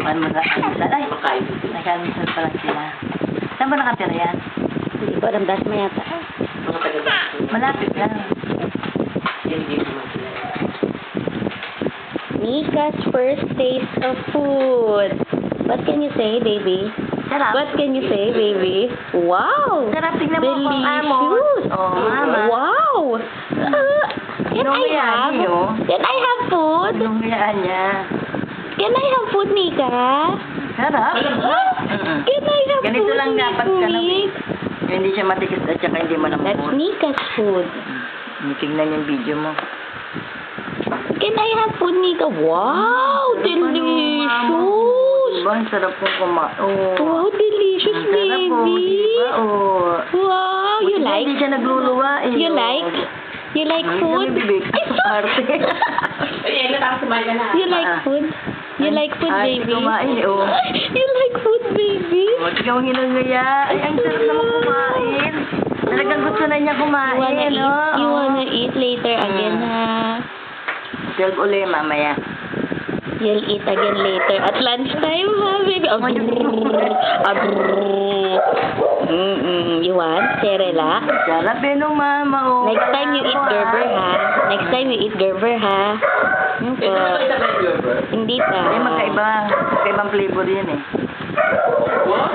Almusal. Ay, nag-almusal pala sila. Saan ba nakatira yan? Hindi ko alam, das mo yata. Malapit lang. Mika's first taste of food. What can you say, baby? Sarap. What can you say, baby? Wow! Sarap, tignan mo kung amo. Delicious! Oh, mama. Wow! Can I have? Can I have food? Pinungyaan niya. Can I have food, Mika? Sarap. Can I have Ganito food, lang dapat ka na. Mika? Hindi siya matikis at saka hindi That's malambot. Mika's food. Tingnan yung video mo. Can I have food, Mika? Wow! Delicious! Diba? Ang sarap kong kumain. Oh. Wow, delicious, Ang sarap po, baby! diba? Oh. Wow, you Buti like? Hindi siya nagluluwa eh. You like? You like food? Arte. You like food? You like food, Arte baby? kumain eh, oh. You like food, baby? O, ikaw ang hinangaya. Ay, ang sarap naman kumain. Talagang gusto na niya kumain, You wanna eat later again, ha? 12 uli, mamaya. You'll eat again later at lunchtime, ha, baby? You want? Cerela? Sarap eh nung mama, oh. Next time you eat Gerber, ha? Next time you eat Gerber, ha? Yung po. Hindi pa. Ay, magkaibang flavor yan eh. Wow!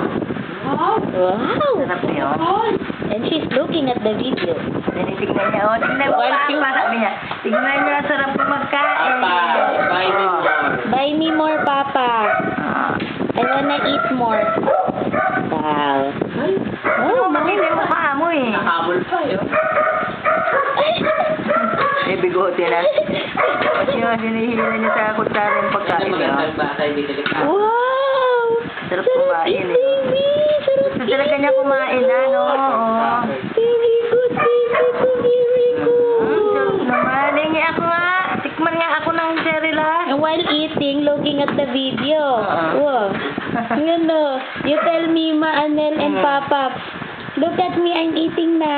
Sarap yun. And she's looking at the video. Tinitignan niya, oh, tignan mo, papa, sabi niya. Tignan niya, sarap po magkain. Buy me more, Papa. Ah. I wanna eat more. Wow. Oh, makita mo pa mo eh. Nakahabol pa yun. Eh, bigote na. Kasi yung sinihila niya sa kutsara yung pagkain niya. Wow! Sarap kumain eh. Baby! Sarap Gusto talaga niya kumain, ano? Oo. Very good, baby ko, very good. Sarap naman. Hingi ako nga. Tikman nga ako ng Cerela. And while eating, looking at the video. Wow. You know, you tell me, Ma, Anel, and Papa, look at me, I'm eating na.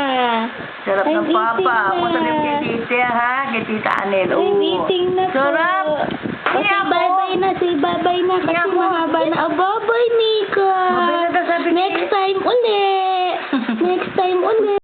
Sarap I'm ng papa. eating Ako na. sarap kay tita, ha? Kay tita Anel. I'm Oo. eating na po. Sarap. Say bye-bye na, say bye-bye na. Kasi ako. mahaba na. Oh, bye-bye, Nika. Mabay na sabi niya. Next time uli. Next time uli.